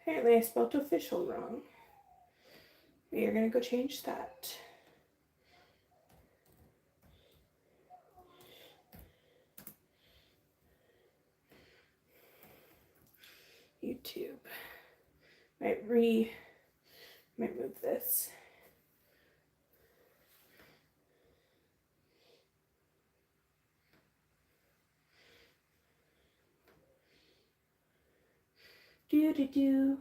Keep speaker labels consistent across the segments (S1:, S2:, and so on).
S1: Apparently I spelled official wrong. We are going to go change that. YouTube. Might move this. Do.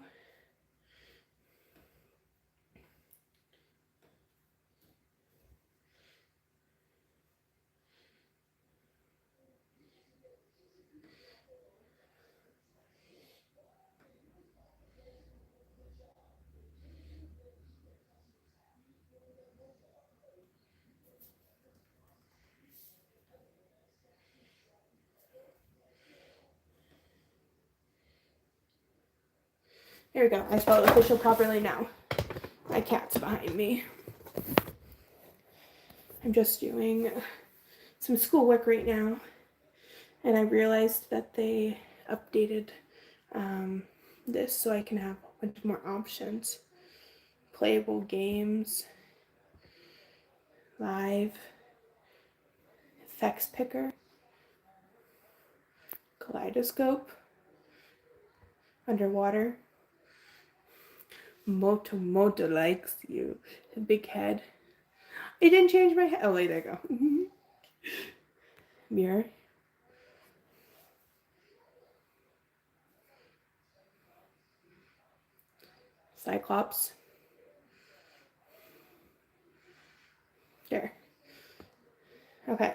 S1: There we go. I spelled official properly now. My cat's behind me. I'm just doing some schoolwork right now, and I realized that they updated this so I can have a bunch more options. Playable games, live, effects picker, kaleidoscope, underwater. Moto likes you. A big head. It didn't change my head. Oh, wait, there you go. Mirror. Cyclops. There. Okay.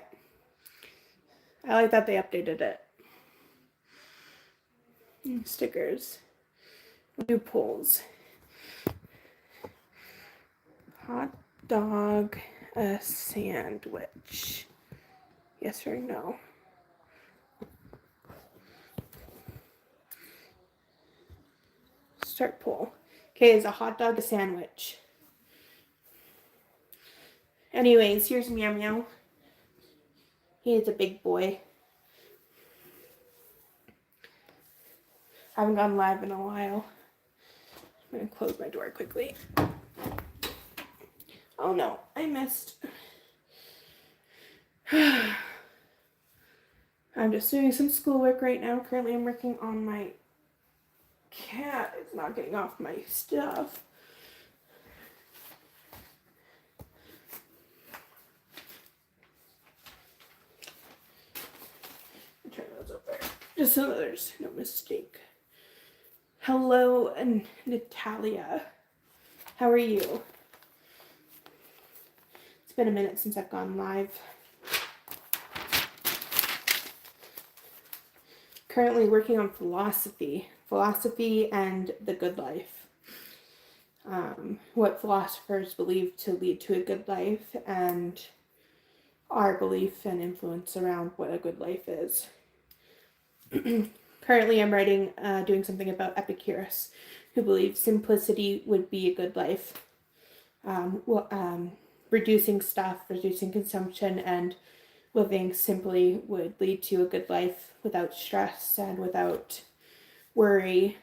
S1: I like that they updated it. Stickers. New polls. Hot dog, a sandwich. Yes or no? Start poll. Okay, is a hot dog a sandwich? Anyways, here's Meow Meow. He is a big boy. I haven't gone live in a while. I'm gonna close my door quickly. Oh no, I missed. I'm just doing some schoolwork right now. Currently I'm working on my cat. It's not getting off my stuff. Turn those over just so there's no mistake. Hello, Natalia. How are you? It's been a minute since I've gone live. Currently working on philosophy and the good life. What philosophers believe to lead to a good life and our belief and influence around what a good life is. Currently I'm doing something about Epicurus, who believes simplicity would be a good life. Reducing stuff, reducing consumption, and living simply would lead to a good life without stress and without worry.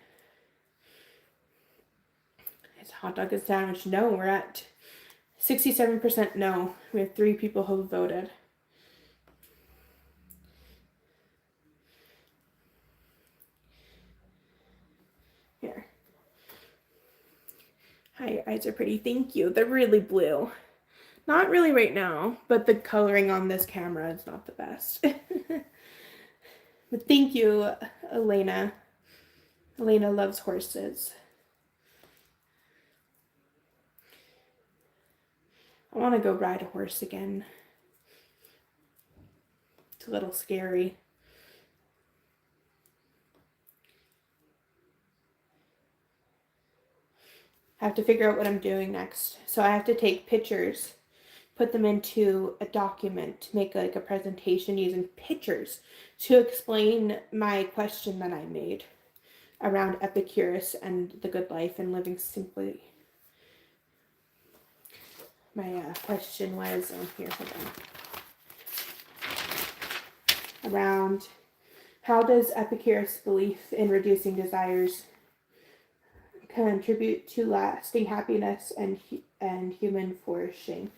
S1: Is hot dog a sandwich? No, we're at 67% no. We have 3 people who have voted. Here. Hi, your eyes are pretty. Thank you. They're really blue. Not really right now, but the coloring on this camera is not the best. But thank you, Elena. Elena loves horses. I want to go ride a horse again. It's a little scary. I have to figure out what I'm doing next. So I have to take pictures, put them into a document, make like a presentation using pictures to explain my question that I made around Epicurus and the good life and living simply. My question was here, hold on. Around how does Epicurus' belief in reducing desires contribute to lasting happiness and human flourishing.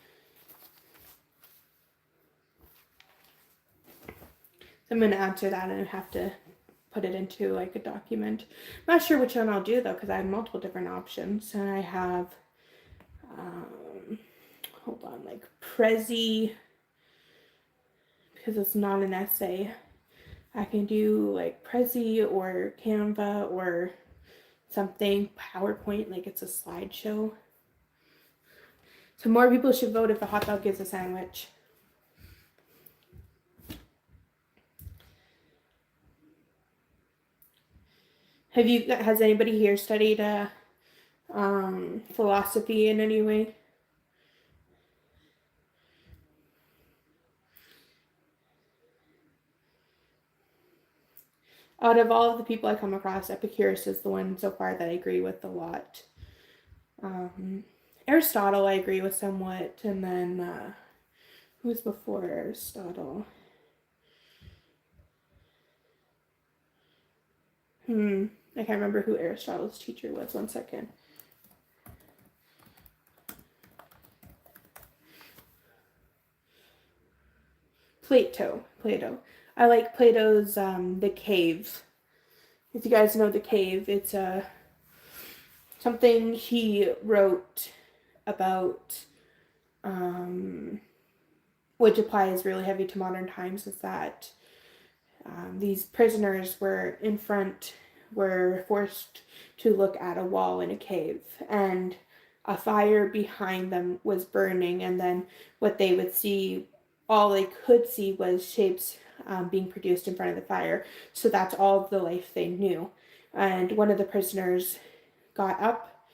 S1: So I'm going to answer that and have to put it into like a document. I'm not sure which one I'll do though, because I have multiple different options, and I have hold on, like Prezi, because it's not an essay. I can do like Prezi or Canva or something, PowerPoint, like it's a slideshow. So more people should vote if a hot dog is a sandwich. Has anybody here studied philosophy in any way? Out of all of the people I come across, Epicurus is the one so far that I agree with a lot. Aristotle I agree with somewhat, and then who's before Aristotle? I can't remember who Aristotle's teacher was. One second. Plato. I like Plato's The Cave. If you guys know The Cave, it's something he wrote about, which applies really heavy to modern times, is that these prisoners were forced to look at a wall in a cave, and a fire behind them was burning, and then what they would see, all they could see was shapes being produced in front of the fire. So that's all the life they knew. And one of the prisoners got up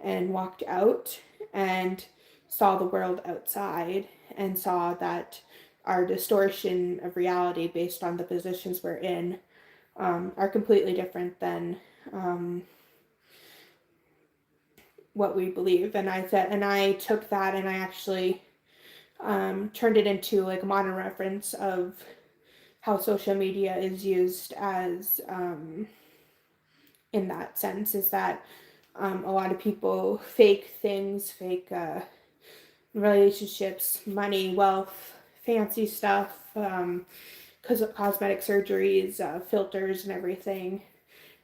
S1: and walked out and saw the world outside and saw that our distortion of reality based on the positions we're in are completely different than what we believe. And I took that and I actually turned it into like a modern reference of how social media is used as in that sense, is that a lot of people fake things, fake relationships, money, wealth, fancy stuff, because of cosmetic surgeries, filters and everything.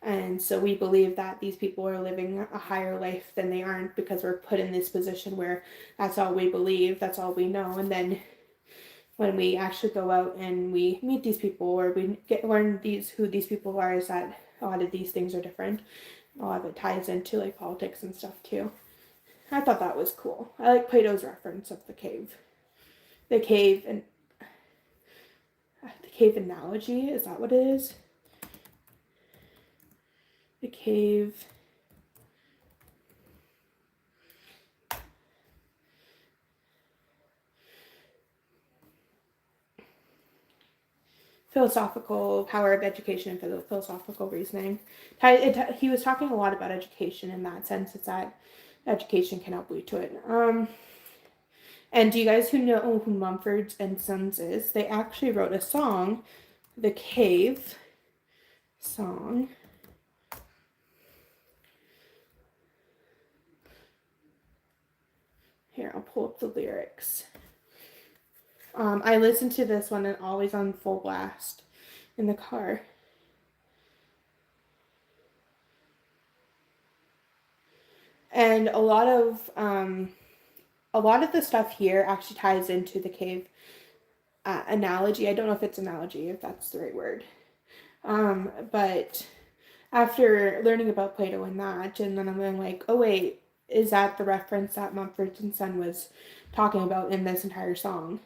S1: And so we believe that these people are living a higher life than they aren't, because we're put in this position where that's all we believe, that's all we know. And then when we actually go out and we meet these people, or we learn who these people are, is that a lot of these things are different. A lot of it ties into like politics and stuff too. I thought that was cool. I like Plato's reference of the cave. The cave analogy, is that what it is? The cave. Philosophical power of education and philosophical reasoning. He was talking a lot about education in that sense. It's that education can help lead to it. And do you guys who know who Mumford and Sons is? They actually wrote a song, The Cave song. Here, I'll pull up the lyrics. I listen to this one and always on full blast in the car. And a lot of the stuff here actually ties into the cave analogy. I don't know if it's analogy, if that's the right word. But after learning about Plato and that, and then I'm like, oh wait, is that the reference that Mumford and Son was talking about in this entire song?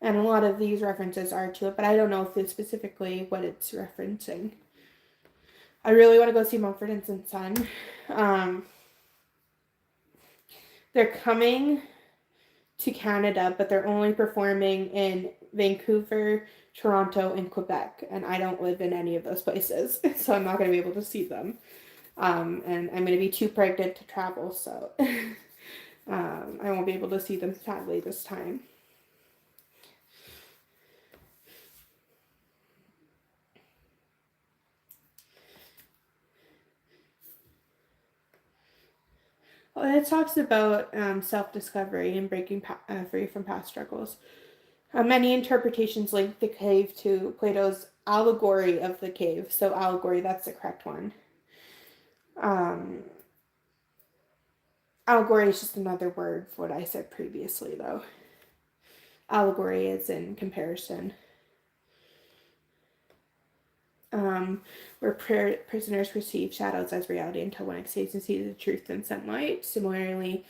S1: And a lot of these references are to it, but I don't know if it's specifically what it's referencing. I really want to go see Mumford and Son. They're coming to Canada, but they're only performing in Vancouver, Toronto, and Quebec. And I don't live in any of those places, so I'm not going to be able to see them. And I'm going to be too pregnant to travel, so I won't be able to see them sadly this time. it talks about self-discovery and breaking free from past struggles. Many interpretations link the cave to Plato's allegory of the cave. So allegory, that's the correct one. Allegory is just another word for what I said previously, though. Allegory is in comparison. Where prisoners perceive shadows as reality until one escapes and sees the truth in sunlight. Similarly,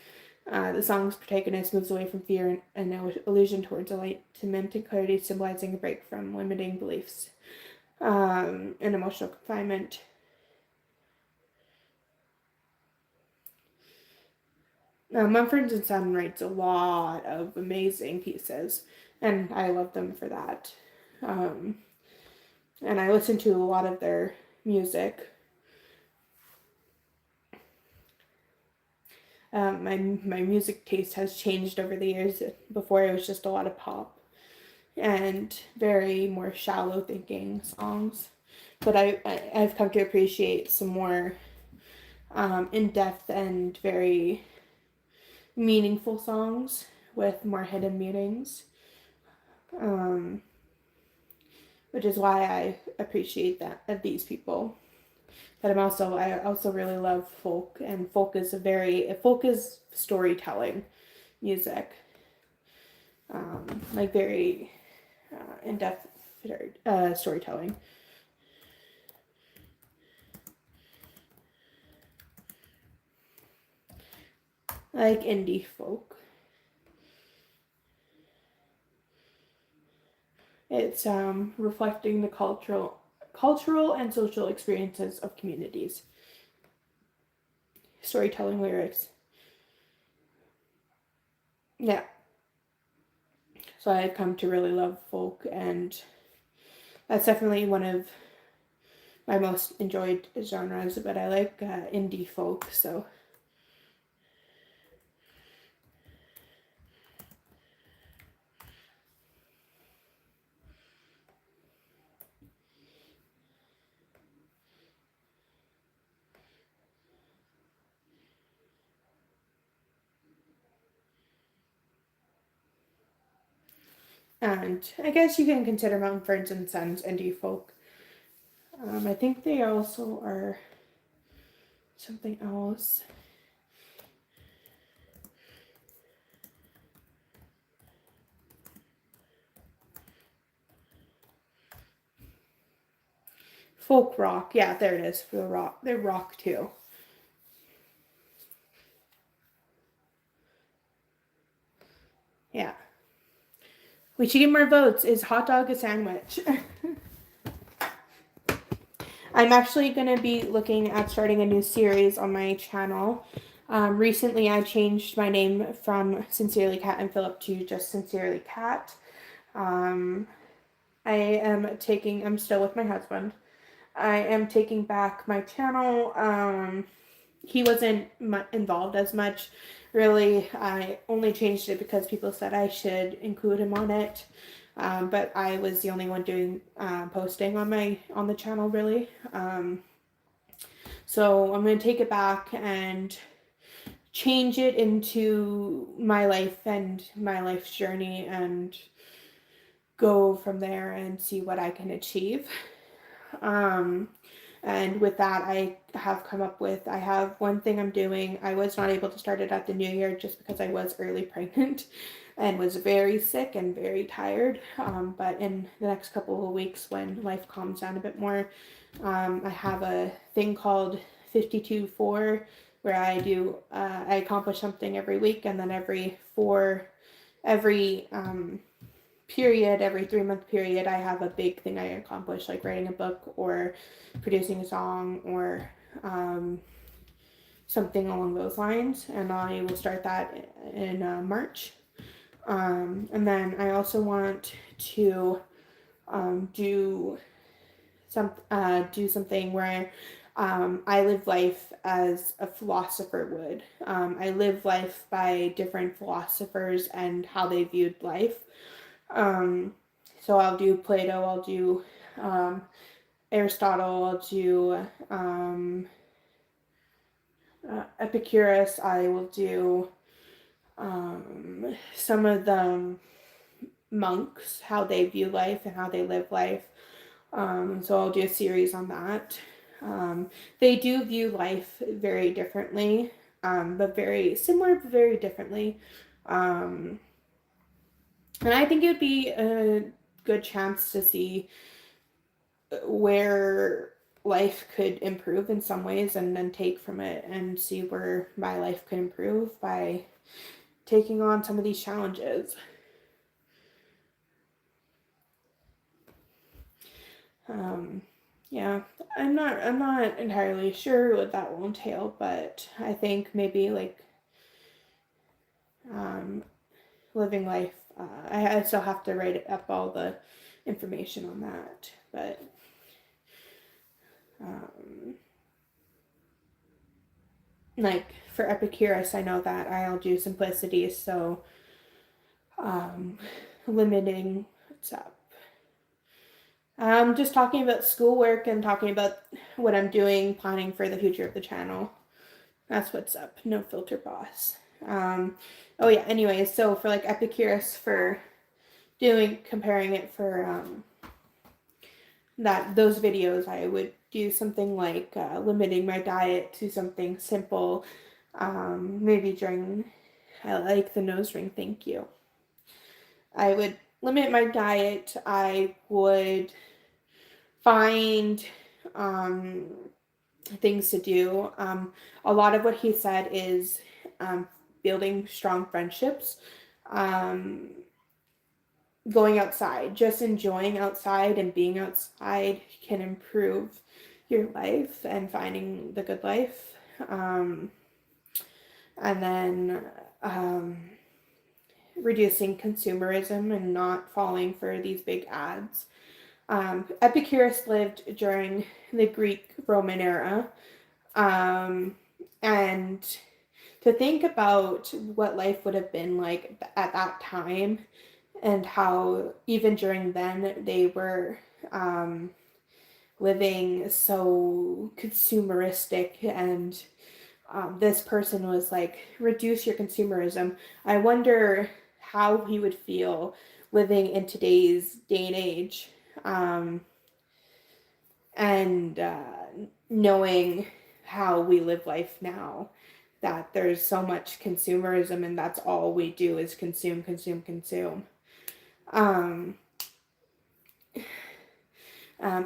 S1: the song's protagonist moves away from fear and illusion towards enlightenment and clarity, symbolizing a break from limiting beliefs and emotional confinement. Mumford & Son writes a lot of amazing pieces, and I love them for that. And I listen to a lot of their music. My music taste has changed over the years. Before it was just a lot of pop and very more shallow thinking songs, but I've come to appreciate some more in-depth and very meaningful songs with more hidden meanings, which is why I appreciate that of these people. But I also really love folk, and folk is storytelling music, like very in-depth storytelling. Like indie folk. It's reflecting the cultural and social experiences of communities. Storytelling lyrics. Yeah. So I've come to really love folk, and that's definitely one of my most enjoyed genres, but I like indie folk, so. And I guess you can consider Mumford & Sons indie folk. I think they also are something else. Folk rock. Yeah, there it is. For the rock. They're rock too. Yeah. We should get more votes. Is hot dog a sandwich? I'm actually going to be looking at starting a new series on my channel. Recently, I changed my name from Sincerely Kat and Philip to just Sincerely Kat. I'm still with my husband. I am taking back my channel. He wasn't involved as much, really. I only changed it because people said I should include him on it. But I was the only one doing posting on the channel, really. So I'm going to take it back and change it into my life and my life's journey and go from there and see what I can achieve. And with that, I have one thing I'm doing. I was not able to start it at the new year just because I was early pregnant and was very sick and very tired. But in the next couple of weeks, when life calms down a bit more, I have a thing called 52-4 where I accomplish something every week, and then every period, every 3-month period, I have a big thing I accomplish, like writing a book or producing a song or something along those lines. And I will start that in March. And then I also want to do something where I live life as a philosopher would. I live life by different philosophers and how they viewed life. So I'll do Plato, I'll do Aristotle, I'll do Epicurus, I will do some of the monks, how they view life and how they live life. So I'll do a series on that. They do view life very differently, but very similar, but very differently. And I think it would be a good chance to see where life could improve in some ways and then take from it and see where my life could improve by taking on some of these challenges. Yeah, I'm not entirely sure what that will entail, but I think maybe like um, living life. I still have to write up all the information on that, but um, like for Epicurus, I know that I'll do simplicity, so um, limiting what's up. Just talking about schoolwork and talking about what I'm doing, planning for the future of the channel. That's what's up. No filter boss. Oh yeah. Anyways, so for like Epicurus, for comparing it for those videos, I would do something like limiting my diet to something simple. Maybe during, I like the nose ring. Thank you. I would limit my diet. I would find um, things to do. A lot of what he said is building strong friendships, um, going outside, just enjoying outside and being outside can improve your life and finding the good life. And then reducing consumerism and not falling for these big ads. Epicurus lived during the Greek Roman era. And to think about what life would have been like at that time and how even during then they were living so consumeristic, and this person was like, reduce your consumerism. I wonder how he would feel living in today's day and age, and knowing how we live life now, that there's so much consumerism and that's all we do is consume, consume, consume.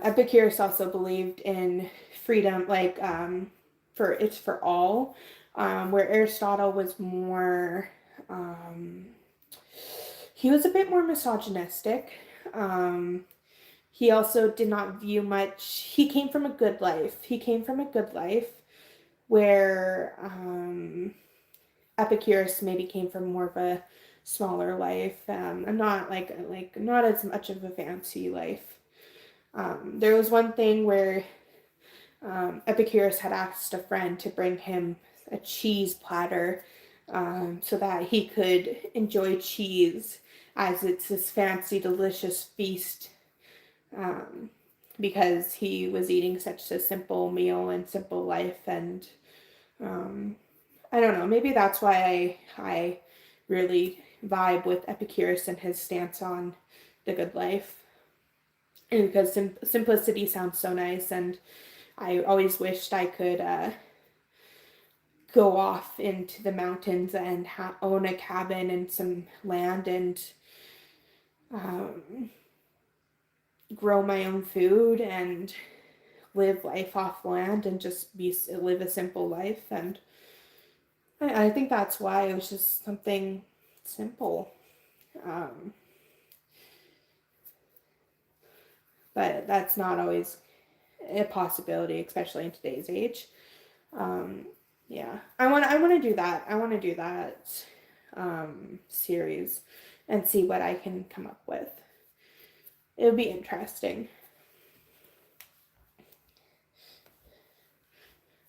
S1: Epicurus also believed in freedom, like for all, where Aristotle was more, he was a bit more misogynistic. He also did not view much. He came from a good life. He came from a good life, where Epicurus maybe came from more of a smaller life, and not like not as much of a fancy life. There was one thing where Epicurus had asked a friend to bring him a cheese platter, so that he could enjoy cheese as it's this fancy, delicious feast, because he was eating such a simple meal and simple life. And I don't know, maybe that's why I really vibe with Epicurus and his stance on the good life. And because simplicity sounds so nice, and I always wished I could go off into the mountains and own a cabin and some land and um, grow my own food and live life off land and just live a simple life. And I think that's why it was just something simple. Um, but that's not always a possibility, especially in today's age. Yeah, I want to do that. I want to do that series and see what I can come up with. It'll be interesting.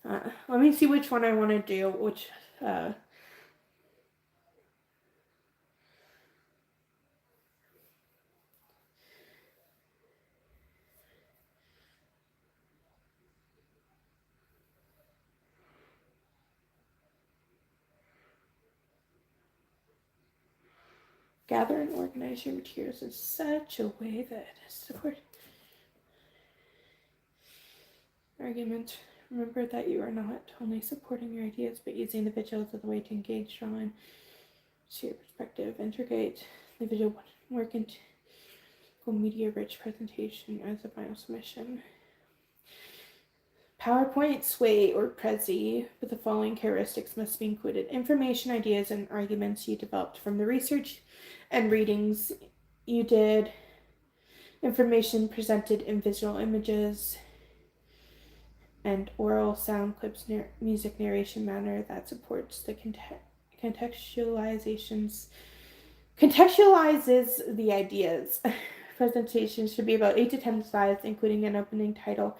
S1: Let me see which one I want to do. Which Gather and organize your materials in such a way that support argument. Remember that you are not only supporting your ideas, but using the visuals as a way to engage, draw, and to your perspective. Integrate the visual work into a media-rich presentation as a final submission. PowerPoint, Sway, or Prezi with the following characteristics must be included. Information, ideas, and arguments you developed from the research and readings you did. Information presented in visual images and oral sound clips, music narration manner that supports the contextualizes the ideas. Presentation should be about 8 to 10 slides, including an opening title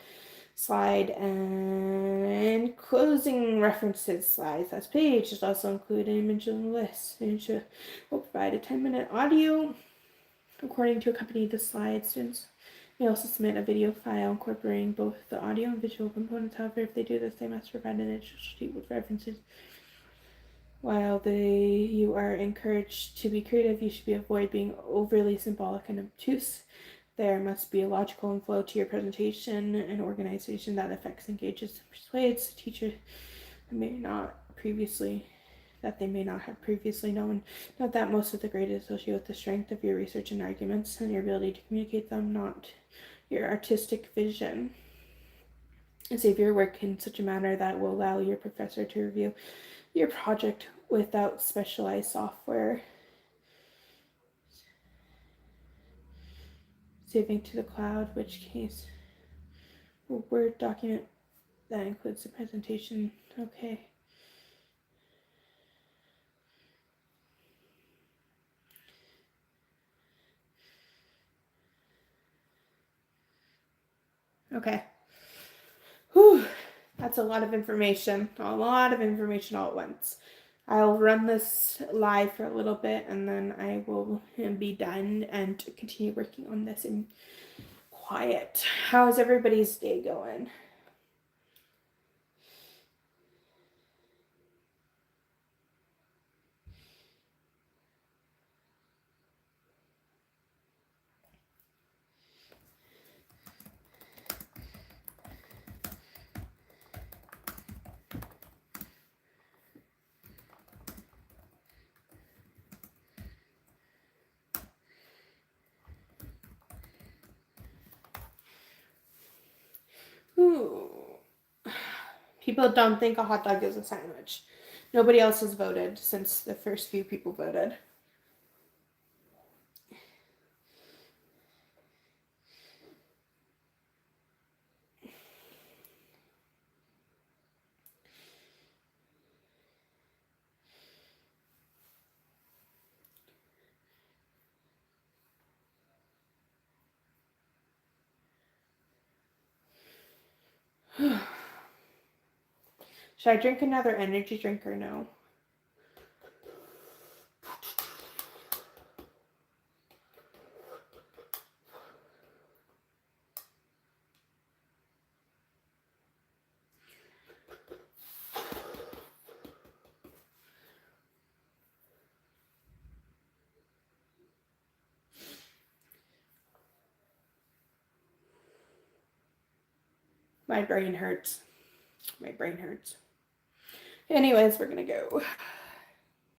S1: slide and closing references slides. As page should also include an image and list. And should will provide a 10-minute audio recording to accompany the slides. Students may also submit a video file incorporating both the audio and visual components. However, if they do this, they must provide an initial sheet with references. While you are encouraged to be creative, you should avoid being overly symbolic and obtuse. There must be a logical flow to your presentation and organization that affects, engages, and persuades the teacher that they may not have previously known. Note that most of the grade is associated with the strength of your research and arguments and your ability to communicate them, not your artistic vision. Save your work in such a manner that will allow your professor to review your project without specialized software. Saving to the cloud, which case a Word document that includes the presentation. Okay. Okay. Whew. That's a lot of information. A lot of information all at once. I'll run this live for a little bit and then I will be done and continue working on this in quiet. How's everybody's day going? Ooh. People don't think a hot dog is a sandwich. Nobody else has voted since the first few people voted. Should I drink another energy drink or no? My brain hurts. Anyways, we're gonna go.